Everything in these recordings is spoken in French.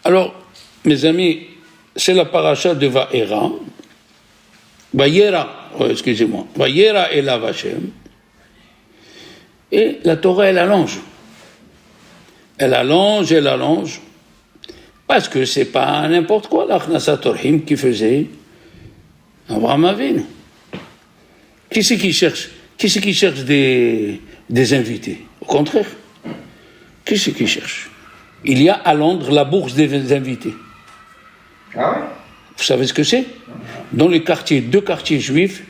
Alors, mes amis, c'est la paracha de Va'era. Va'era Elav Hashem. Et la Torah, elle allonge. Elle allonge. Parce que c'est pas n'importe quoi, l'Achnasat Orhim qui faisait Abraham Avinu. Qui c'est qui cherche des invités? Au contraire. Qui c'est qui cherche? Il y a à Londres la bourse des invités. Ah ouais? Vous savez ce que c'est? Dans les quartiers, 2 quartiers juifs,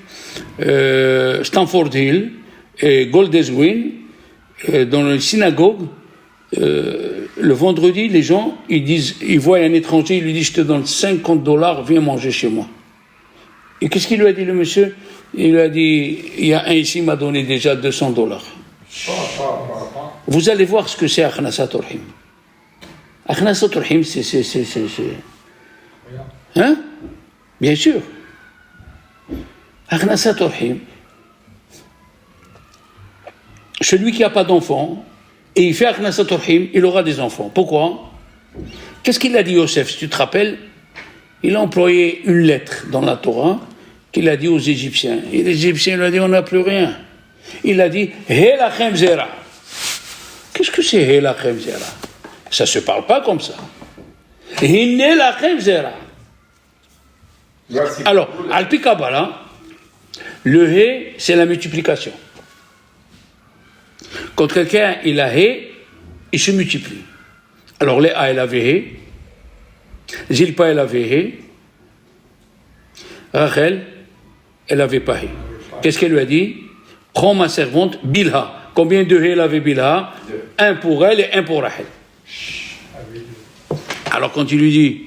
Stamford Hill et Golders Green, dans les synagogues, le vendredi, les gens, ils voient un étranger, ils lui disent, je te donne $50, viens manger chez moi. Et qu'est-ce qu'il lui a dit, le monsieur? Il lui a dit, il y a un ici, m'a donné déjà $200. Vous allez voir ce que c'est Achnasat Orhim. Achnasat Orhim, c'est... Hein? Bien sûr. Achnasat Orhim, celui qui n'a pas d'enfant, et il fait Achnasat Orhim, il aura des enfants. Pourquoi? Qu'est-ce qu'il a dit Yosef, si tu te rappelles? Il a employé une lettre dans la Torah qu'il a dit aux Égyptiens. Et les Égyptiens lui ont dit, on n'a plus rien. Il a dit, He lachem zera. Qu'est-ce que c'est He lachem zera? Ça ne se parle pas comme ça. Hinne lachem zera. Alors, Alpi Kabbalah, le He, c'est la multiplication. Quand quelqu'un, il a He, il se multiplie. Alors, Léa, elle avait He. Zilpa, elle avait He. Rachel, elle n'avait pas He. Qu'est-ce qu'elle lui a dit? Prends ma servante, Bilha. Combien de He elle avait Bilha? 1 pour elle et 1 pour Rachel. Alors, quand il lui dit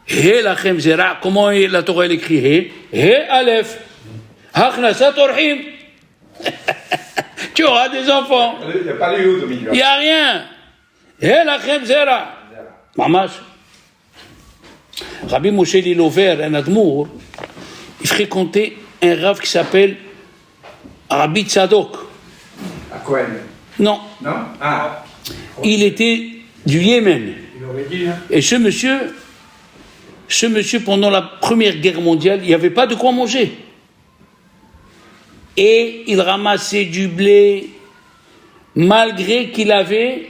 He lachem zera, comment la Torah elle écrit He? He Aleph. Achnasat Orhim. Tu auras des enfants. Il n'y a pas de Yud au milieu. Il n'y a rien. He lachem zera. Mamash. Rabbi Moshe Lilover, un admour, il fréquentait un rav qui s'appelle Rabbi Tzadok. À Cohen? Non. Non? Ah. Il était du Yémen. Il aurait dit, hein. Et ce monsieur, pendant la Première Guerre mondiale, il n'y avait pas de quoi manger. Et il ramassait du blé, malgré qu'il avait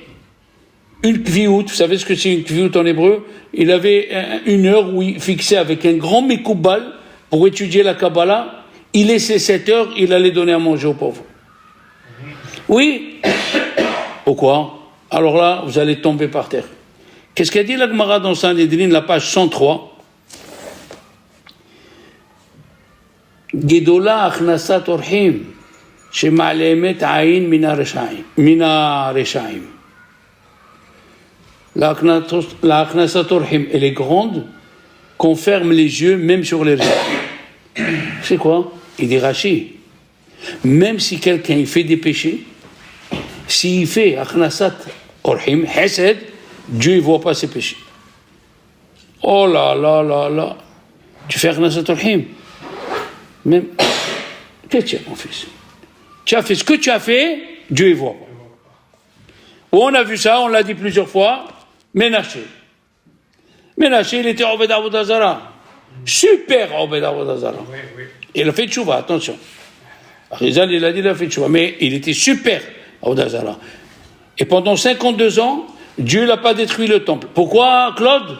une kviout. Vous savez ce que c'est une kviout en hébreu? Il avait une heure où il fixait avec un grand mékoubal pour étudier la Kabbalah. Il laissait 7 heures, il allait donner à manger aux pauvres. Oui. Pourquoi? Alors là, vous allez tomber par terre. Qu'est-ce qu'a dit la Gemara dans Sanhedrin, la page 103? Gedola achnasat orhim, shema'alemet ayin mina reshaim. La achnasat orhim, elle est grande, qu'on ferme les yeux même sur les reshaim. C'est quoi? Il dit Rashi. Même si quelqu'un il fait des péchés, s'il fait achnasat orhim, hesed, Dieu ne voit pas ses péchés. Oh là là là là. Tu fais achnasat orhim. Même, qu'est-ce que tu as, mon fils? Tu as fait ce que tu as fait, Dieu ne voit pas. On a vu ça, on l'a dit plusieurs fois. Ménaché, il était Obed Avodah Zara. Super Obed Avodah Zara. Il a fait tchouva, attention. Rizal, il a dit, il a fait tchouva, mais il était super Avodah Zara. Et pendant 52 ans, Dieu n'a pas détruit le temple. Pourquoi, Claude?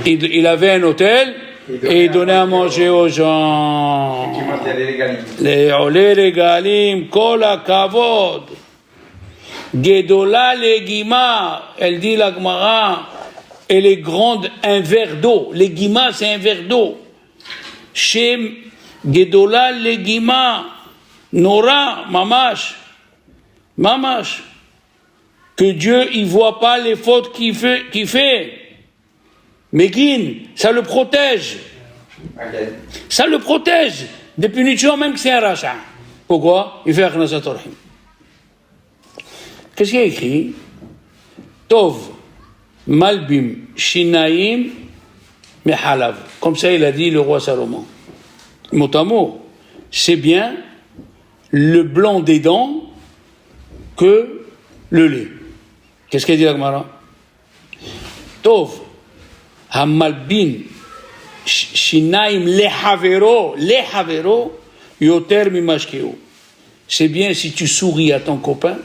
Il avait un hôtel. Et il donnait à manger aux gens. Les olé regalim, kol hakavod. Gedola legima, elle dit la Gemara, elle est grande, un verre d'eau. Legima, c'est un verre d'eau. Shem Gedola legima, Nora, mamash. Que Dieu, il voit pas les fautes qu'il fait. Megin, ça le protège. Ça le protège des punitions, même que c'est un rachat. Pourquoi? Il fait Achnasat Orhim. Qu'est-ce qu'il y a écrit? Tov, Malbim, Shinaim, Mehalav. Comme ça, il a dit le roi Salomon. Mot à mot, c'est bien le blanc des dents que le lait. Qu'est-ce qu'il a dit la Gemara? Tov, Hamalbin, Shinaim lehavero, yoter mimashkeo. C'est bien si tu souris à ton copain,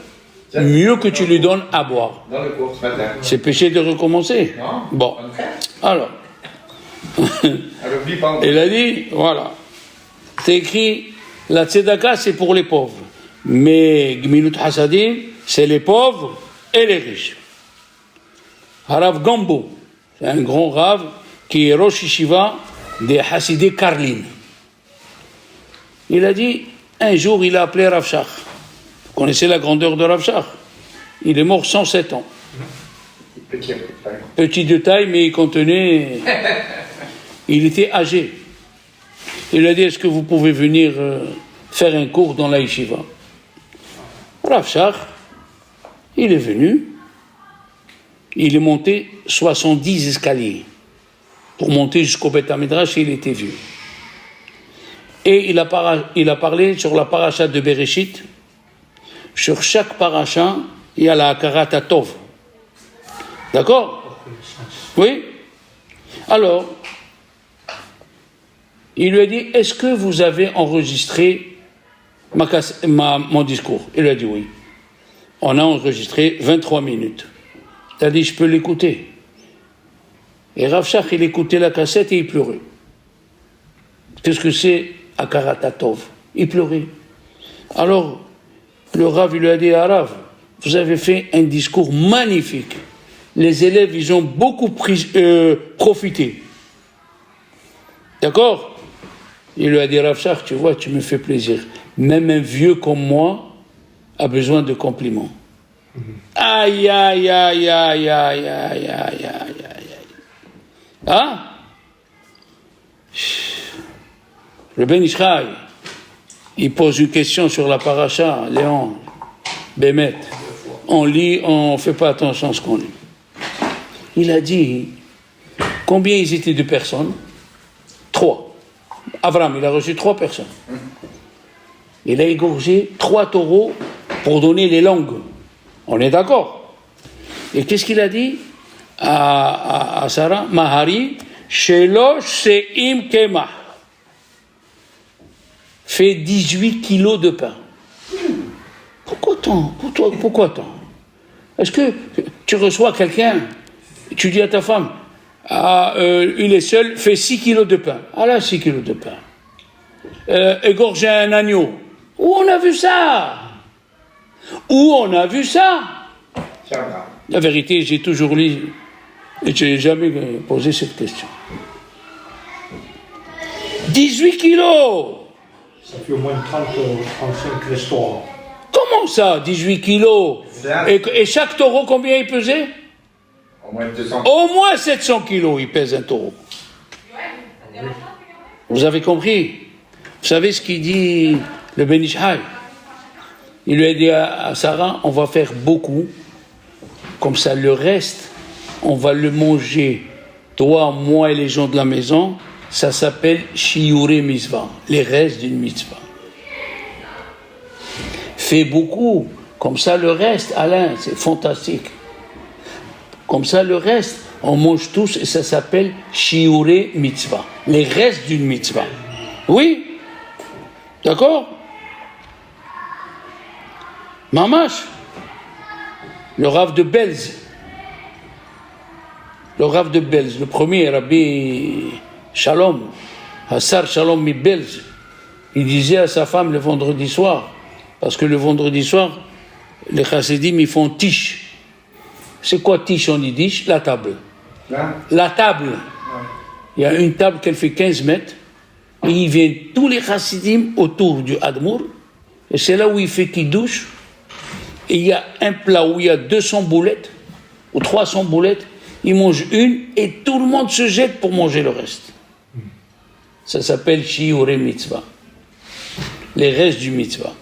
mieux que tu lui donnes à boire. Dans le cours ce matin. C'est péché de recommencer. Non. Bon, alors. Alors, dis pas. Il a dit, voilà. C'est écrit, la tzedaka c'est pour les pauvres. Mais Gmilut Hasadim, c'est les pauvres et les riches. Harav Gambo, c'est un grand rave qui est Rosh Yeshiva des Hasidés Karlin. Il a dit, un jour il a appelé Rav Shach. Vous connaissez la grandeur de Rav Shach? Il est mort 107 ans. Petit de taille, mais il contenait... Il était âgé. Il a dit, est-ce que vous pouvez venir faire un cours dans la yeshiva? Rav Shach, il est venu, il est monté 70 escaliers pour monter jusqu'au Beth Midrash et il était vieux. Et il a parlé sur la paracha de Bereshit. Sur chaque paracha, il y a la Hakarat Tov. D'accord? Oui? Alors, il lui a dit, est-ce que vous avez enregistré mon discours? Il lui a dit oui. On a enregistré 23 minutes. Il a dit, je peux l'écouter. Et Rav Shach, il écoutait la cassette et il pleurait. Qu'est-ce que c'est Hakarat Tov? Il pleurait. Alors, le Rav, il lui a dit, ah, Rav, vous avez fait un discours magnifique. Les élèves, ils ont beaucoup profité. D'accord? Il lui a dit, Rav Shach, tu vois, tu me fais plaisir. Même un vieux comme moi a besoin de compliments. Aïe, aïe, aïe, aïe, aïe, aïe, aïe, aïe, aïe. Hein? Le Ben Ishraï, il pose une question sur la paracha, Léon, Bémet. On lit, on ne fait pas attention à ce qu'on lit. Il a dit, combien ils étaient de personnes? 3. Abraham, il a reçu 3 personnes. Il a égorgé 3 taureaux pour donner les langues. On est d'accord? Et qu'est-ce qu'il a dit à Sarah? Mahari, Shelosh Se'im Kemah. Fait 18 kilos de pain. Pourquoi tant? Pourquoi tant? Est-ce que tu reçois quelqu'un, tu dis à ta femme, il est seul, fait 6 kilos de pain. Ah là, 6 kilos de pain. Égorger un agneau. Où on a vu ça? Où on a vu ça? La vérité, j'ai toujours lu et je n'ai jamais posé cette question. 18 kilos! Ça fait au moins 30-35 restaurants. Comment ça, 18 kilos? Et chaque taureau, combien il pesait? Au moins 200. Au moins 700 kilos, il pèse un taureau. Vous avez compris? Vous savez ce qu'il dit le Ben Ishai? Il lui a dit à Sarah, on va faire beaucoup, comme ça le reste, on va le manger, toi, moi et les gens de la maison. Ça s'appelle Shiurei Mitzvah, les restes d'une mitzvah. Fais beaucoup, comme ça le reste, Alain, c'est fantastique. Comme ça le reste, on mange tous et ça s'appelle Shiurei Mitzvah, les restes d'une mitzvah. Oui? D'accord? Mamash, le Rav de Belz, le premier Rabbi Shalom, Hassar Shalom mi Belz, il disait à sa femme le vendredi soir, parce que le vendredi soir, les chassidim ils font tish. C'est quoi tish en yiddish? La table. La table. Il y a une table qui fait 15 mètres, et ils viennent tous les chassidim autour du Admour, et c'est là où il fait kiddush. Et il y a un plat où il y a 200 boulettes, ou 300 boulettes, ils mangent une, et tout le monde se jette pour manger le reste. Ça s'appelle Shiurei Mitzvah. Les restes du Mitzvah.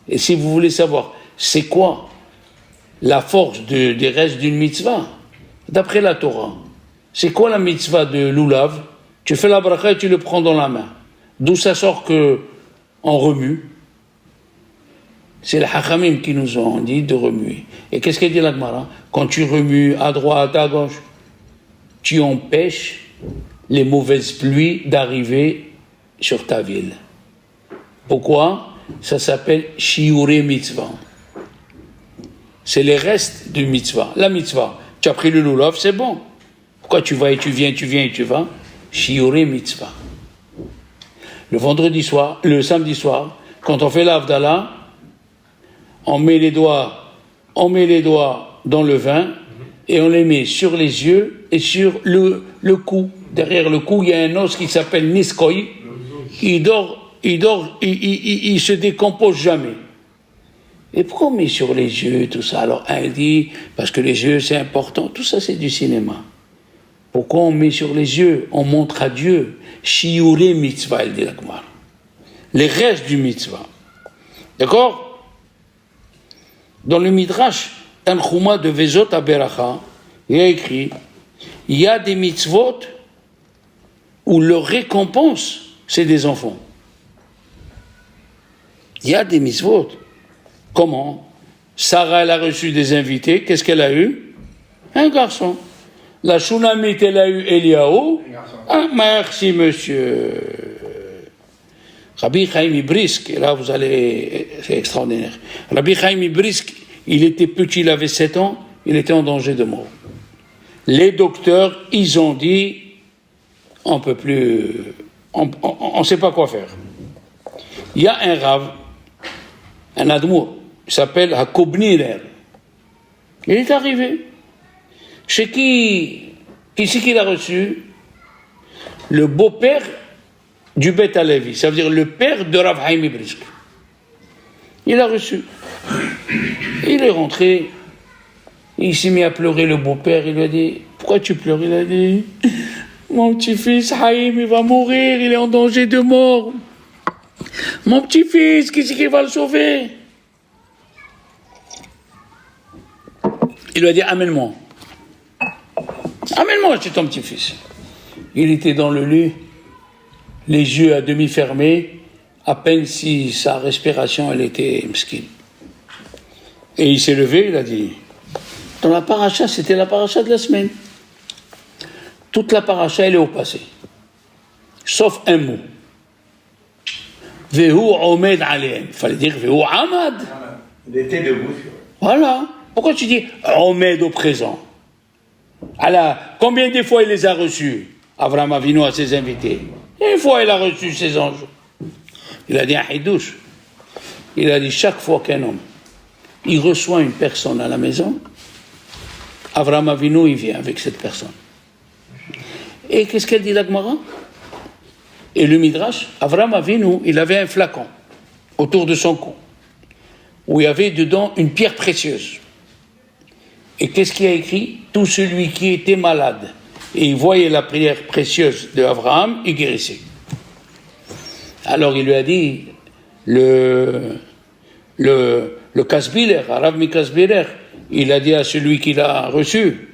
Et si vous voulez savoir, c'est quoi la force des restes d'une Mitzvah? D'après la Torah, c'est quoi la Mitzvah de l'Oulav? Tu fais la bracha et tu le prends dans la main. D'où ça sort que on remue? C'est les Hachamim qui nous ont dit de remuer. Et qu'est-ce qu'elle dit la Gemara? Quand tu remues à droite, à gauche, tu empêches les mauvaises pluies d'arriver sur ta ville. Pourquoi? Ça s'appelle Shiurei Mitzvah. C'est les restes du mitzvah. La mitzvah, tu as pris le lulav, c'est bon. Pourquoi tu vas et tu viens et tu vas? Shiurei Mitzvah. Le vendredi soir, le samedi soir, quand on fait l'Avdallah, on met les doigts dans le vin et on les met sur les yeux et sur le cou. Derrière le cou, il y a un os qui s'appelle Niskoï. Il se décompose jamais. Et pourquoi on met sur les yeux tout ça? Alors un dit, parce que les yeux c'est important, tout ça c'est du cinéma. Pourquoi on met sur les yeux? On montre à Dieu. Shiurei mitzvah, il dit la Gemara. Les restes du mitzvah. D'accord? Dans le Midrash, un Chouma de Vezot Aberacha, il a écrit, il y a des mitzvot où leur récompense, c'est des enfants. Il y a des mitzvot. Comment? Sarah, elle a reçu des invités. Qu'est-ce qu'elle a eu? Un garçon. La Shunamite, elle a eu Eliaou. Ah, merci, monsieur. Rabbi Chaim Ibrisk, et là vous allez, c'est extraordinaire. Rabbi Chaim Ibrisk, il était petit, il avait 7 ans, il était en danger de mort. Les docteurs, ils ont dit, on peut plus, on sait pas quoi faire. Il y a un Rav, un Admour, il s'appelle Hakobnirer. Il est arrivé. Chez qui c'est qu'il a reçu? Le beau-père du Beth Alevi, ça veut dire le père de Rav Chaim Ibrisk. Il a reçu. Il est rentré, il s'est mis à pleurer, le beau-père, il lui a dit, pourquoi tu pleures? Il a dit, mon petit-fils Chaim, il va mourir, il est en danger de mort. Mon petit-fils, qui c'est qui va le sauver? Il lui a dit, amène-moi chez ton petit-fils. Il était dans le lit, les yeux à demi fermés, à peine si sa respiration, elle était mskine. Et il s'est levé, il a dit, dans la paracha, c'était la paracha de la semaine. Toute la paracha, elle est au passé. Sauf un mot. Vehu omed aleem. Il fallait dire Vehu amad. Il était debout. Voilà. Pourquoi tu dis omed au présent? Alors, combien de fois il les a reçus, Avraham Avinu, à ses invités? Une fois il a reçu ses anges. Il a dit un hidouche. Il a dit chaque fois qu'un homme il reçoit une personne à la maison, Avraham Avinu il vient avec cette personne. Et qu'est-ce qu'elle dit la Gemara? Et le Midrash, Avraham Avinu, il avait un flacon autour de son cou où il y avait dedans une pierre précieuse. Et qu'est-ce qu'il a écrit? Tout celui qui était malade et il voyait la pierre précieuse de Abraham, il guérissait. Alors il lui a dit, le Kasbiler, Arav Mikasbiler, il a dit à celui qui l'a reçu,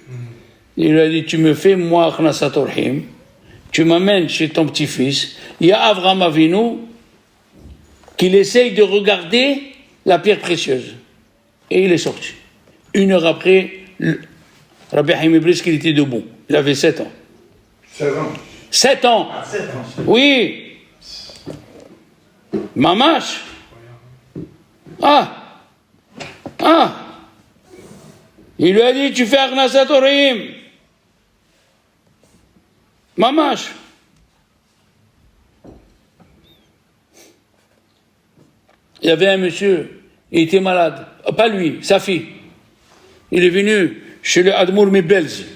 il lui a dit, tu me fais moi Achnasat Orhim, tu m'amènes chez ton petit-fils, il y a Avraham Avinu qu'il essaye de regarder la pierre précieuse. Et il est sorti. 1 heure après, Rabbi Chaim Ibrisk, il était debout. Il avait 7 ans. 16 ans. 7 ans. Ah, 7 ans. Oui. Mamash. Ah. Il lui a dit, tu fais Achnasat Orhim. Mamash. Il y avait un monsieur, il était malade. Pas lui, sa fille. Il est venu chez le Admour Mibelz.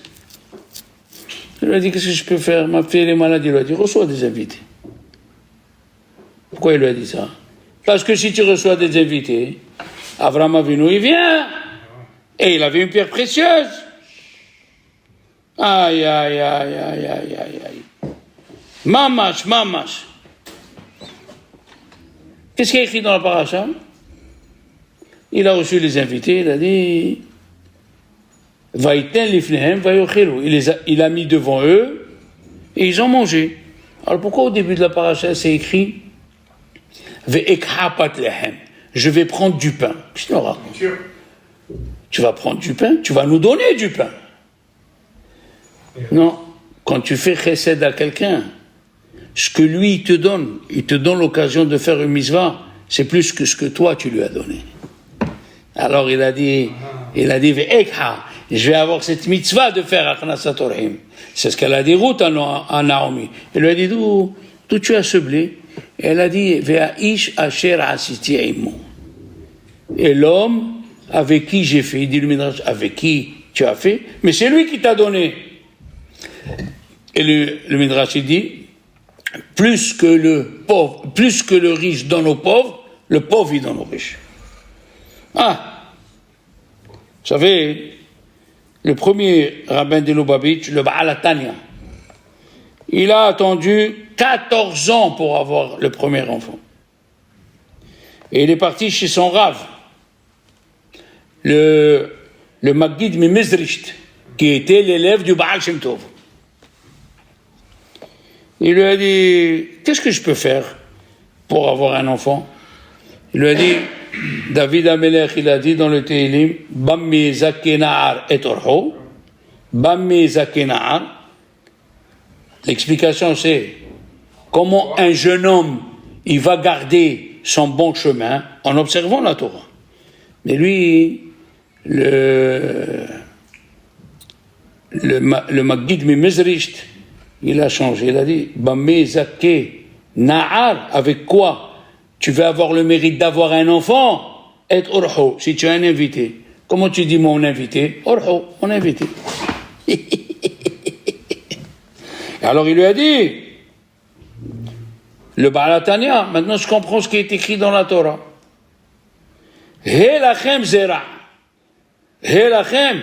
Il lui a dit, qu'est-ce que je peux faire? Ma fille elle est malade. Il lui a dit, reçois des invités. Pourquoi il lui a dit ça? Parce que si tu reçois des invités, Avraham Avinu, il vient. Et il avait une pierre précieuse. Aïe. Mamash. Qu'est-ce qu'il y a écrit dans la paracha? Il a reçu les invités, il a dit Vaïten lifnehem vayochilu. Il a mis devant eux et ils ont mangé. Alors pourquoi au début de la paracha c'est écrit Ve'ekhapat lehem? Je vais prendre du pain. Qu'est-ce que tu racontes? Tu vas prendre du pain? Tu vas nous donner du pain? Non. quand tu fais chesed à quelqu'un, ce que lui il te donne l'occasion de faire une mitzvah, c'est plus que ce que toi tu lui as donné. Alors il a dit, Ve'ekha, je vais avoir cette mitzvah de faire Achnasat Orhim. C'est ce qu'elle a dit Ruth à Naomi. Elle lui a dit, d'où tu as ce blé? Et elle a dit, Ve'aish asher asiti imo. Et l'homme avec qui j'ai fait, il dit le Midrash, avec qui tu as fait, mais c'est lui qui t'a donné. Et le Midrash il dit, plus que le riche donne aux pauvres, le pauvre il donne aux riches. Ah, vous savez, le premier rabbin de Lubavitch, le Baal HaTanya, il a attendu 14 ans pour avoir le premier enfant. Et il est parti chez son Rav, le Maggid Mimezrisht, qui était l'élève du Baal Shem Tov. Il lui a dit, qu'est-ce que je peux faire pour avoir un enfant? Il lui a dit, David Amelech, il a dit dans le Tehillim, Bammi zakena'ar et orho, Bammi zakena'ar. L'explication c'est, comment un jeune homme, il va garder son bon chemin en observant la Torah. Mais lui, le Maggid Mimezrisht, il a changé, il a dit, Bamé Zaké Na'ar, avec quoi tu vas avoir le mérite d'avoir un enfant? Et Orho, si tu as un invité. Comment tu dis mon invité? Orho, mon invité. Alors il lui a dit, le Baal HaTanya, maintenant je comprends ce qui est écrit dans la Torah. He lachem zera. He lachem.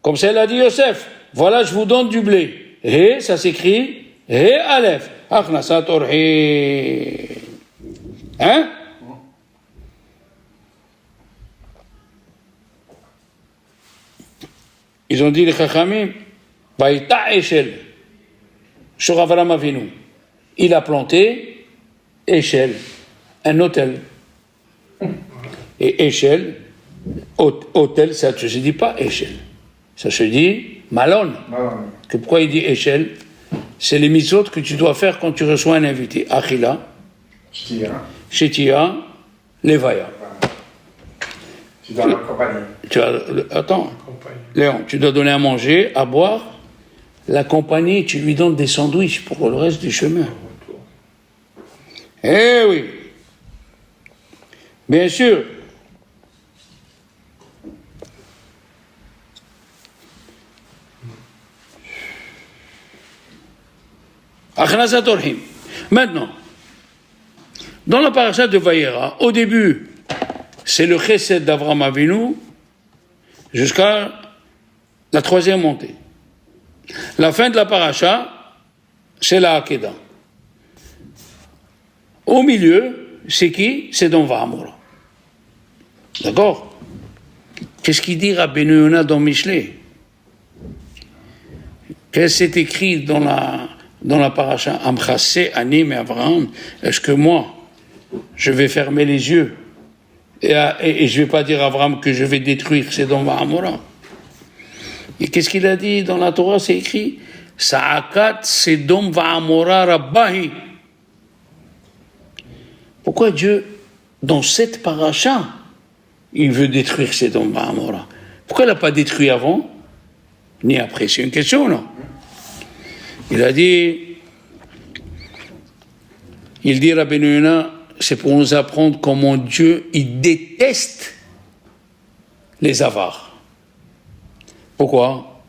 Comme ça, il a dit Yosef. Voilà, je vous donne du blé. He, ça s'écrit He Aleph. Achnasat Orhim. Hein? Ils ont dit les Chachamim, Vaïta Eshel. Sur Avraham Avinu. Il a planté Eshel, un hôtel. Et Eshel, hôtel, ça ne se dit pas Eshel. Ça se dit Malon. Que pourquoi il dit Eshel? C'est les mitzvot que tu dois faire quand tu reçois un invité. Achila, Shetia, Levaya. Tu dois l'accompagner. Attends, Léon, tu dois donner à manger, à boire, l'accompagner, tu lui donnes des sandwichs pour le reste du chemin. Eh oui. Bien sûr. Achnasat Orhim. Maintenant, dans la paracha de Vayera, au début, c'est le chesed d'Avraham Avinu jusqu'à la troisième montée. La fin de la paracha, c'est la Hakeda. Au milieu, c'est qui? C'est Don Va'amora. D'accord? Qu'est-ce qu'il dit Rabbeinu Yonah dans Michelet? Qu'est-ce qui est écrit dans la paracha? Amchassé, Anim et Abraham. Est-ce que moi, je vais fermer les yeux et je ne vais pas dire à Abraham que je vais détruire Sedom Va'amora? Et qu'est-ce qu'il a dit dans la Torah? C'est écrit Sa'akat Sedom Va'amora Rabbahi. Pourquoi Dieu, dans cette paracha, il veut détruire Sedom Va'amora? Pourquoi il n'a pas détruit avant ni après? C'est une question, non? Il dit Rabbeinu Yonah, c'est pour nous apprendre comment Dieu, il déteste les avares. Pourquoi?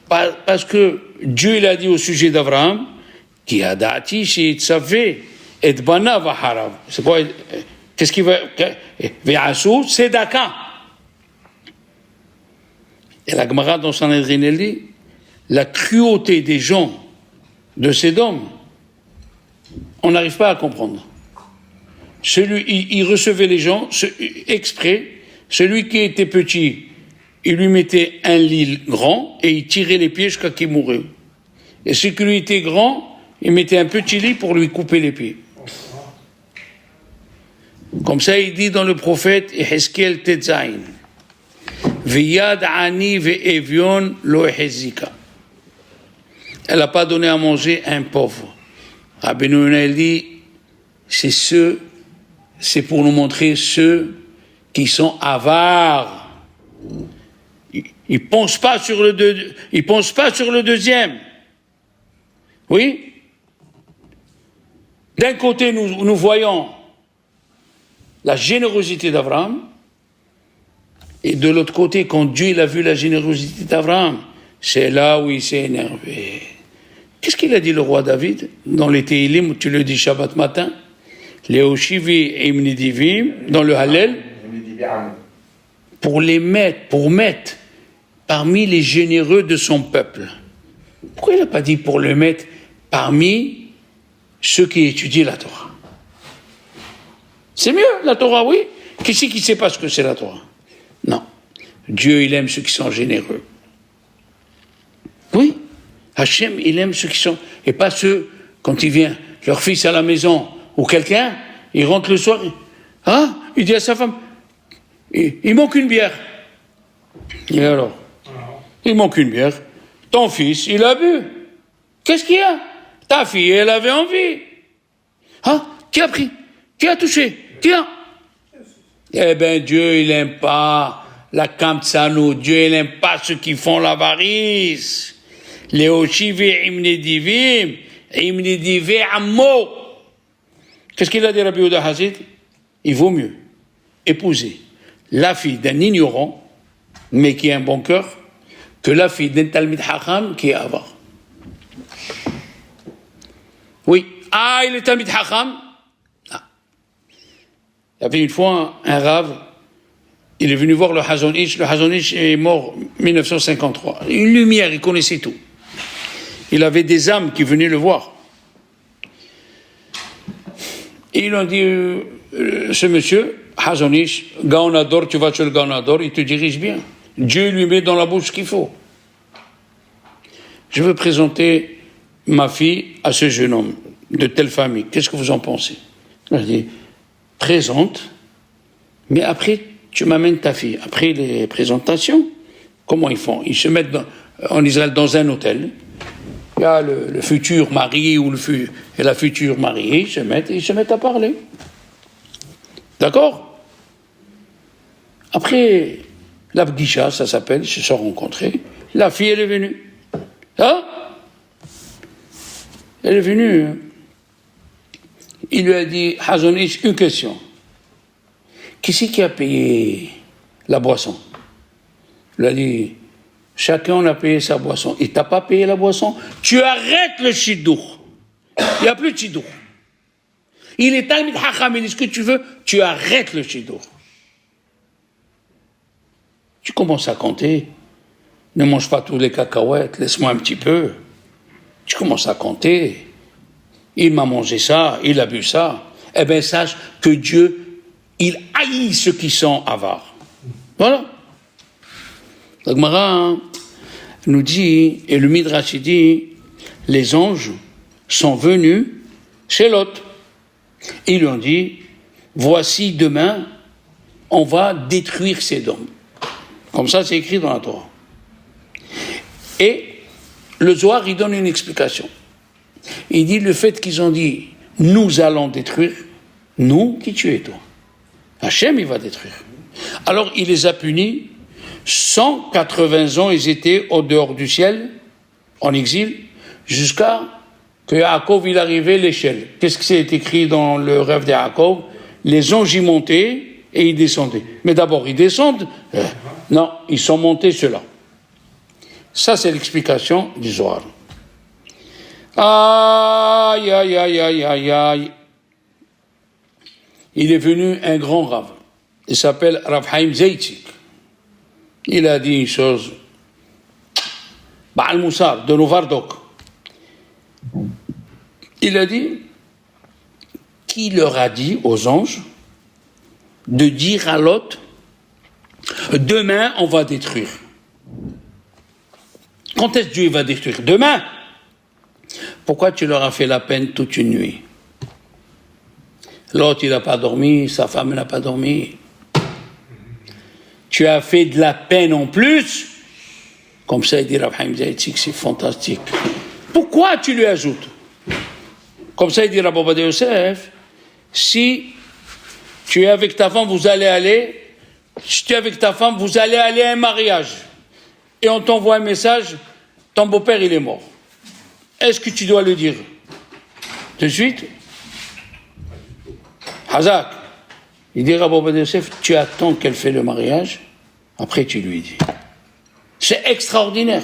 Parce que Dieu, il a dit au sujet d'Abraham, qui a dati chez Tzavé, et bana vaharav. C'est quoi? Qu'est-ce qu'il va? Ve'asu tzedaka. Et la Gemara dans Sanhedrin, elle dit, la cruauté des gens de Sédom, on n'arrive pas à comprendre. Il recevait les gens exprès. Celui qui était petit, il lui mettait un lit grand et il tirait les pieds jusqu'à qu'il mourait. Et celui qui lui était grand, il mettait un petit lit pour lui couper les pieds. Comme ça, il dit dans le prophète Yehezkel Tetzain, V'yad ani ve'evion lo ehezika. Elle n'a pas donné à manger à un pauvre. Rabbi Yonah dit, c'est pour nous montrer ceux qui sont avares. Ils pensent pas sur le deuxième. Oui? D'un côté, nous voyons la générosité d'Abraham, et de l'autre côté, quand Dieu il a vu la générosité d'Abraham, c'est là où il s'est énervé. Qu'est-ce qu'il a dit le roi David dans les Tehillim, tu le dis Shabbat matin, les Oshivi et Imnidivim, dans le Hallel, pour mettre parmi les généreux de son peuple. Pourquoi il n'a pas dit pour le mettre parmi ceux qui étudient la Torah? C'est mieux, la Torah, oui. Qui c'est qui ne sait pas ce que c'est la Torah? Non. Dieu, il aime ceux qui sont généreux. Oui. Hachem, il aime ceux qui sont... Et pas ceux, quand il vient, leur fils à la maison, ou quelqu'un, il rentre le soir, il dit à sa femme, il manque une bière. Et alors? Il manque une bière. Ton fils, il a bu. Qu'est-ce qu'il y a? Ta fille, elle avait envie. Qui a pris? Qui a touché? Qui a? Eh bien, Dieu, il n'aime pas la kamtsano. Dieu, il n'aime pas ceux qui font l'avarice. Les oshivi imnedivim, imnedivé ammo. Qu'est-ce qu'il a dit Rabbi Yehuda Hazid? Il vaut mieux épouser la fille d'un ignorant, mais qui a un bon cœur, que la fille d'un Talmid Hacham qui est avare. Oui. Il est Talmid Hacham. Il y avait une fois un rave, il est venu voir le Hazon Ish. Le Hazon Ish est mort en 1953. Une lumière, il connaissait tout. Il avait des âmes qui venaient le voir. Et ils ont dit, ce monsieur, Hazon Ish, Gaonador, tu vas chez le Gaonador, il te dirige bien. Dieu lui met dans la bouche ce qu'il faut. Je veux présenter ma fille à ce jeune homme de telle famille. Qu'est-ce que vous en pensez? Je dis, présente, mais après, tu m'amènes ta fille. Après les présentations, comment ils font? Ils se mettent en Israël dans un hôtel. Il y a le futur marié et la future mariée, ils se mettent à parler. D'accord? Après, la Bdisha, ça s'appelle, ils se sont rencontrés. La fille, elle est venue. Elle est venue. Il lui a dit, Hazon Ish, une question. Qui c'est qui a payé la boisson? Il lui a dit, chacun a payé sa boisson. Il t'a pas payé la boisson? Tu arrêtes le Shidour. Il n'y a plus de Shidour. Il est Talmid Hacham, il dit ce que tu veux, tu arrêtes le Shidour. Tu commences à compter. Ne mange pas tous les cacahuètes, laisse-moi un petit peu. Tu commences à compter. Il m'a mangé ça, il a bu ça. Eh bien, sache que Dieu, il haït ceux qui sont avares. Voilà. La Gemara nous dit, et le Midrash dit, les anges sont venus chez Lot. Ils lui ont dit, voici demain, on va détruire ces hommes. Comme ça, c'est écrit dans la Torah. Et le Zohar, il donne une explication. Il dit le fait qu'ils ont dit nous allons détruire, nous, qui tu es toi? Hachem, il va détruire. Alors il les a punis, 180 ans ils étaient au dehors du ciel, en exil, jusqu'à que Yaakov il arrivait l'échelle. Qu'est-ce que c'est écrit dans le rêve de Yaakov? Les anges y montaient et ils descendaient. Mais d'abord ils descendent, non, ils sont montés ceux-là. Ça c'est l'explication du Zohar. Aïe, aïe, aïe, aïe, aïe, aïe. Il est venu un grand rave. Il s'appelle Rav Haim Zeitzik. Il a dit une chose. Baal Moussar, de Novardok. Il a dit, qui leur a dit aux anges de dire à Lot, demain on va détruire. Quand est-ce que Dieu va détruire? Demain. Pourquoi tu leur as fait la peine toute une nuit? L'autre, il n'a pas dormi, sa femme n'a pas dormi. Tu as fait de la peine en plus. Comme ça, il dit Rav Haim Zeitzik, c'est fantastique. Pourquoi tu lui ajoutes? Comme ça, il dit Rabbi Ovadia Yosef, si tu es avec ta femme, si tu es avec ta femme, vous allez aller à un mariage, et on t'envoie un message, ton beau-père, il est mort. Est-ce que tu dois le dire tout de suite? Hazak, il dit Rabbi Ovadia Yosef, tu attends qu'elle fait le mariage, après tu lui dis. C'est extraordinaire.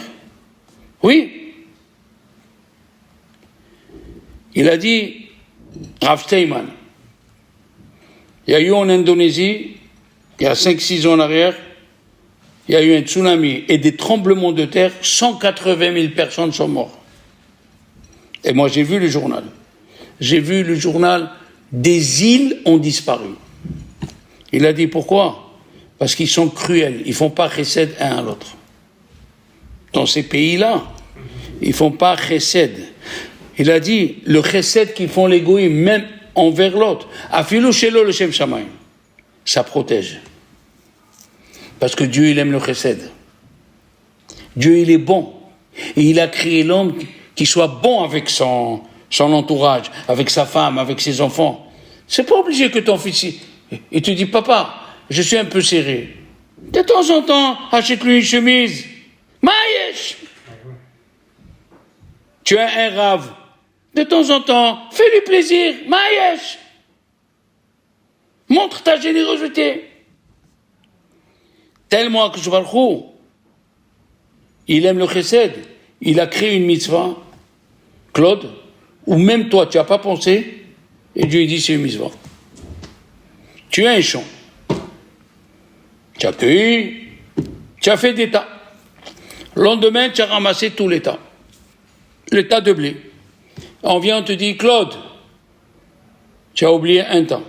Oui. Il a dit, Rav Steinman, il y a eu en Indonésie, il y a 5-6 ans en arrière, il y a eu un tsunami et des tremblements de terre, 180 000 personnes sont mortes. Et moi j'ai vu le journal. J'ai vu le journal, des îles ont disparu. Il a dit pourquoi? Parce qu'ils sont cruels, ils ne font pas chesed un à l'autre. Dans ces pays-là, ils ne font pas chesed. Il a dit, le chesed qu'ils font les goïms, même envers l'autre, afilou shelo le shem shamayim, ça protège. Parce que Dieu, il aime le chesed. Dieu, il est bon. Et il a créé l'homme qui soit bon avec son entourage, avec sa femme, avec ses enfants. C'est pas obligé que ton fils, il te dit, papa, je suis un peu serré. De temps en temps, achète-lui une chemise. Maïesh! Tu as un rave. De temps en temps, fais-lui plaisir. Maïesh! Montre ta générosité. Tellement que Baruch il aime le chesed. Il a créé une mitzvah, Claude, où même toi, tu n'as pas pensé, et Dieu dit c'est une mitzvah. Tu as un champ. Tu as cueilli, tu as fait des tas. Le lendemain, tu as ramassé tout les tas de blé. On vient, on te dit, Claude, tu as oublié un tas.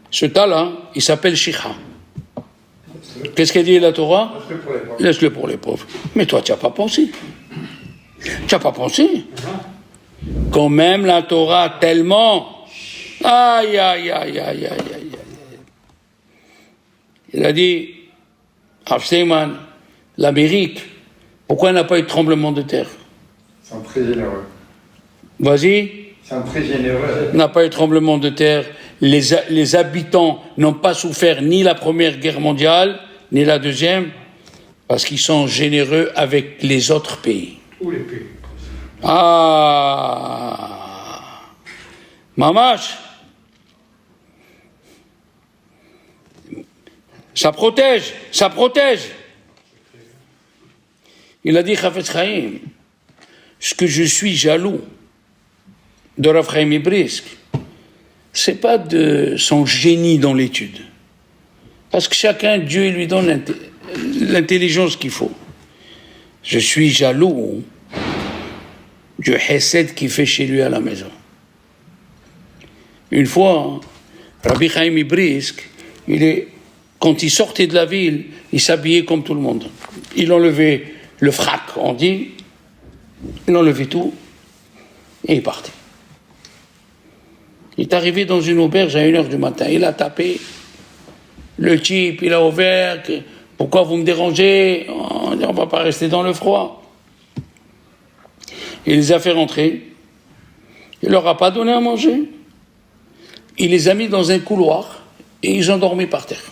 Ce tas-là, il s'appelle Shikha. Qu'est-ce qu'elle dit la Torah? Laisse-le pour les pauvres. Mais toi, tu n'as pas pensé. Tu n'as pas pensé. Quand même la Torah tellement... Aïe, aïe, aïe, aïe, aïe, aïe. Il a dit, Rav Steinman, l'Amérique, pourquoi il n'a pas eu de tremblement de terre? C'est un très généreux. Vas-y. C'est un très généreux. Il n'a pas eu de tremblement de terre. Les habitants n'ont pas souffert ni la Première Guerre mondiale, ni la Deuxième, parce qu'ils sont généreux avec les autres pays. Où les pays? Ah, Mamash, ça protège. Il a dit Chafetz Chaim, ce que je suis jaloux de Rav Chaim Brisk, c'est pas de son génie dans l'étude. Parce que chacun, Dieu lui donne l'intelligence qu'il faut. Je suis jaloux du chesed qu'il fait chez lui à la maison. Une fois, Rabbi Chaim Brisk, quand il sortait de la ville, il s'habillait comme tout le monde. Il enlevait le frac, on dit, il enlevait tout, et il partait. Il est arrivé dans une auberge à 1h du matin, il a tapé, le type, il a ouvert, pourquoi vous me dérangez? On ne va pas rester dans le froid. Il les a fait rentrer, il leur a pas donné à manger, il les a mis dans un couloir, et ils ont dormi par terre.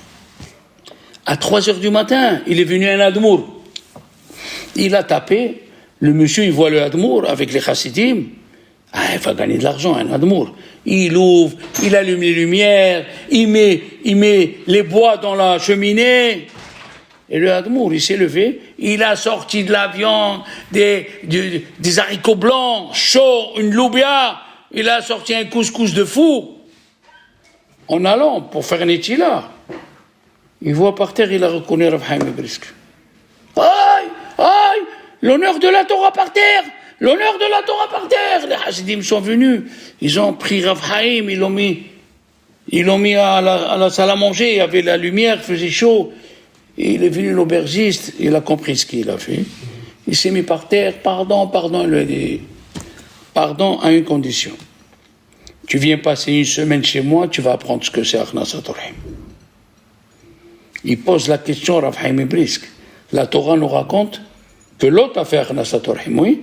À 3h du matin, il est venu un admour. Il a tapé, le monsieur, il voit le admour avec les chassidim. Ah, il va gagner de l'argent, un admour. Il ouvre, il allume les lumières, il met les bois dans la cheminée. Et le admour, il s'est levé, il a sorti de la viande, des haricots blancs, chauds, une loubia. Il a sorti un couscous de fou. En allant pour faire un étila. Il voit par terre, il a reconnu Rav Chaim Brisk. Aïe, aïe, l'honneur de la Torah par terre, l'honneur de la Torah par terre. Les Hasidim sont venus, ils ont pris Rav Chaim, ils l'ont mis à la salle à manger, il y avait la lumière, il faisait chaud. Et il est venu l'aubergiste, il a compris ce qu'il a fait. Il s'est mis par terre, pardon, il lui a dit, pardon à une condition. Tu viens passer une semaine chez moi, tu vas apprendre ce que c'est Achnasat Orhim. Il pose la question à Rav Chaim Brisk. La Torah nous raconte que l'autre a fait Achnasat Orhim, oui.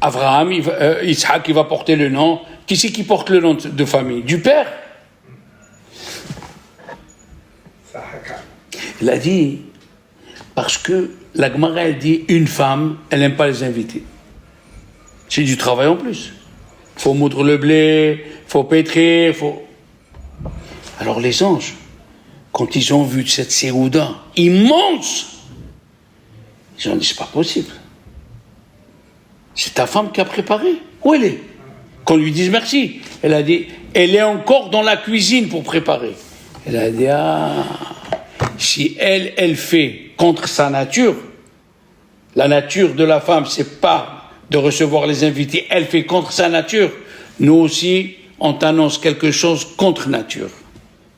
Abraham, Isaac, il va porter le nom. Qui c'est qui porte le nom de famille? Du père. Il a dit, parce que la Gemara, elle dit, une femme, elle n'aime pas les invités. C'est du travail en plus. Il faut moudre le blé, il faut pétrir, Alors les anges, quand ils ont vu cette séouda immense, ils ont dit, c'est pas possible. C'est ta femme qui a préparé. Où elle est? Qu'on lui dise merci. Elle a dit, elle est encore dans la cuisine pour préparer. Elle a dit, si elle fait contre sa nature, la nature de la femme, c'est pas de recevoir les invités, elle fait contre sa nature. Nous aussi, on t'annonce quelque chose contre nature.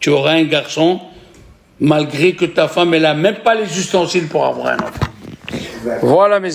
Tu auras un garçon, malgré que ta femme, elle n'a même pas les ustensiles pour avoir un enfant. Voilà mes amis.